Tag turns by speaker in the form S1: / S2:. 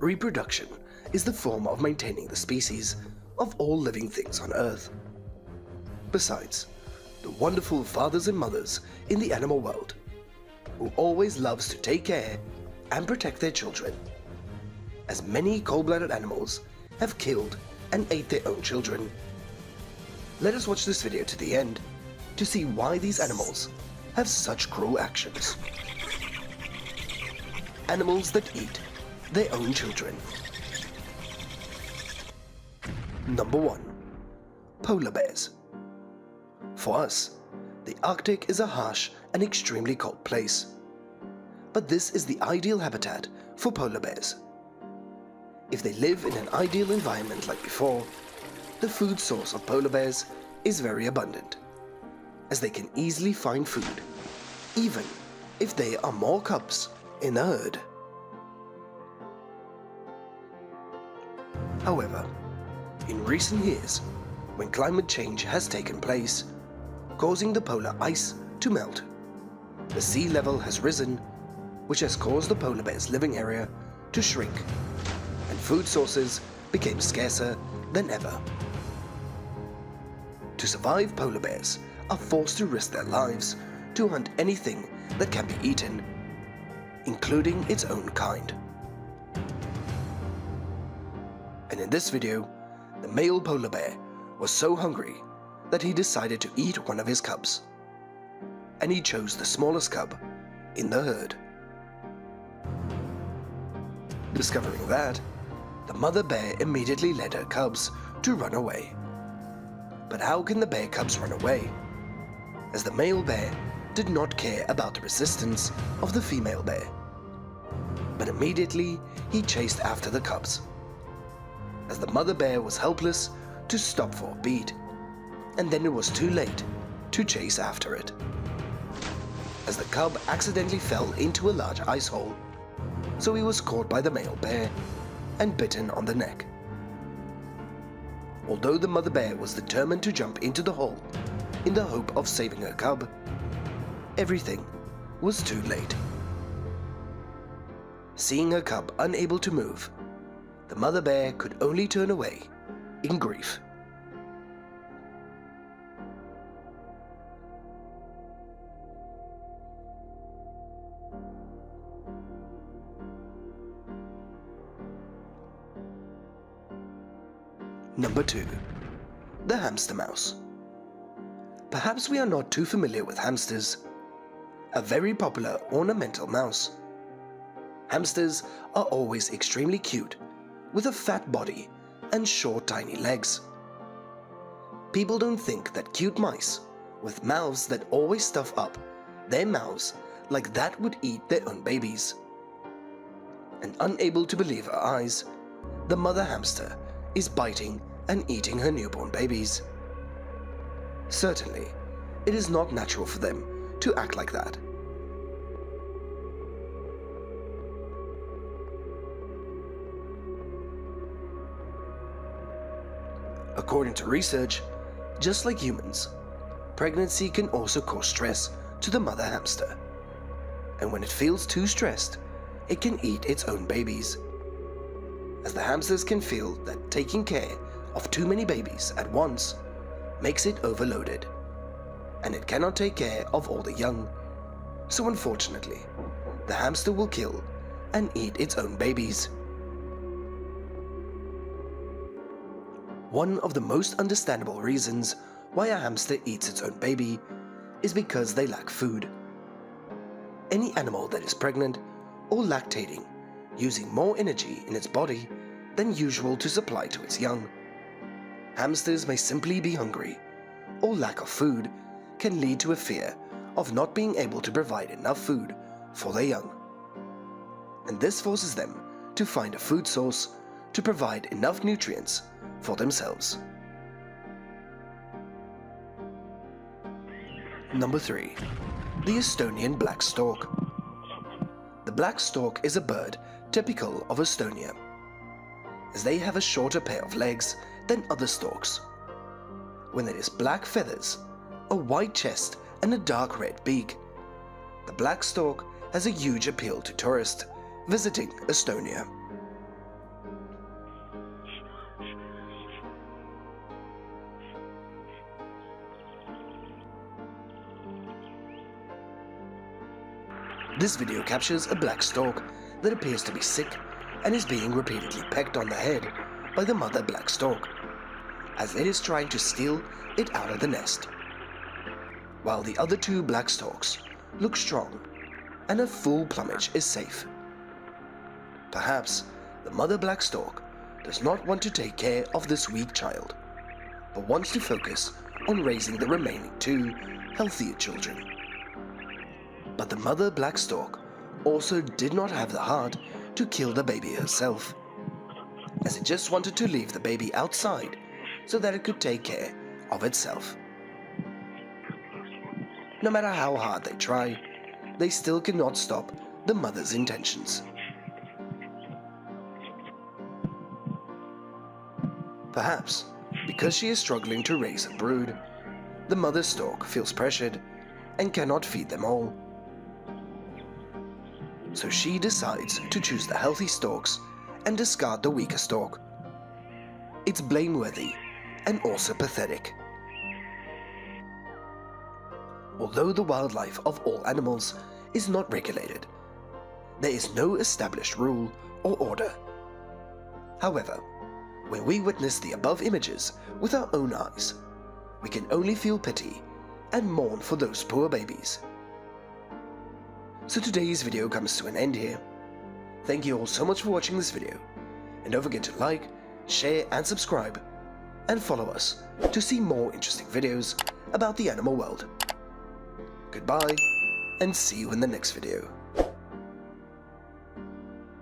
S1: Reproduction is the form of maintaining the species of all living things on Earth. Besides, the wonderful fathers and mothers in the animal world, who always loves to take care and protect their children, as many cold-blooded animals have killed and ate their own children. Let us watch this video to the end to see why these animals have such cruel actions. Animals that eat their own children. Number 1. Polar bears. For us, the Arctic is a harsh and extremely cold place. But this is the ideal habitat for polar bears. If they live in an ideal environment like before, the food source of polar bears is very abundant, as they can easily find food, even if there are more cubs in the herd. However, in recent years, when climate change has taken place, causing the polar ice to melt, the sea level has risen, which has caused the polar bear's living area to shrink, and food sources became scarcer than ever. To survive, polar bears are forced to risk their lives to hunt anything that can be eaten, including its own kind. And in this video, the male polar bear was so hungry that he decided to eat one of his cubs, and he chose the smallest cub in the herd. Discovering that, the mother bear immediately led her cubs to run away. But how can the bear cubs run away, as the male bear did not care about the resistance of the female bear, but immediately he chased after the cubs, as the mother bear was helpless to stop for a beat, and then it was too late to chase after it, as the cub accidentally fell into a large ice hole, so he was caught by the male bear and bitten on the neck. Although the mother bear was determined to jump into the hole in the hope of saving her cub, everything was too late. Seeing her cub unable to move, the mother bear could only turn away in grief. Number 2. The hamster mouse. Perhaps we are not too familiar with hamsters, a very popular ornamental mouse. Hamsters are always extremely cute, with a fat body and short tiny legs. People don't think that cute mice, with mouths that always stuff up their mouths like that, would eat their own babies. And unable to believe her eyes, the mother hamster is biting and eating her newborn babies. Certainly, it is not natural for them to act like that. According to research, just like humans, pregnancy can also cause stress to the mother hamster. And when it feels too stressed, it can eat its own babies, as the hamsters can feel that taking care of too many babies at once makes it overloaded, and it cannot take care of all the young. So unfortunately, the hamster will kill and eat its own babies. One of the most understandable reasons why a hamster eats its own baby is because they lack food. Any animal that is pregnant or lactating, using more energy in its body than usual to supply to its young. Hamsters may simply be hungry, or lack of food can lead to a fear of not being able to provide enough food for their young. And this forces them to find a food source to provide enough nutrients for themselves. Number 3. The Estonian black stork. The black stork is a bird typical of Estonia, as they have a shorter pair of legs than other storks. When it is black feathers, a white chest and a dark red beak, the black stork has a huge appeal to tourists visiting Estonia. This video captures a black stork that appears to be sick and is being repeatedly pecked on the head by the mother black stork, as it is trying to steal it out of the nest, while the other two black storks look strong and a full plumage is safe. Perhaps the mother black stork does not want to take care of this weak child, but wants to focus on raising the remaining two healthier children. But the mother black stork also did not have the heart to kill the baby herself, as it just wanted to leave the baby outside so that it could take care of itself. No matter how hard they try, they still cannot stop the mother's intentions. Perhaps because she is struggling to raise a brood, the mother stork feels pressured and cannot feed them all. So she decides to choose the healthy storks and discard the weaker stork. It's blameworthy and also pathetic. Although the wildlife of all animals is not regulated, there is no established rule or order. However, when we witness the above images with our own eyes, we can only feel pity and mourn for those poor babies. So today's video comes to an end here. Thank you all so much for watching this video, and don't forget to like, share and subscribe, and follow us to see more interesting videos about the animal world. Goodbye, and see you in the next video.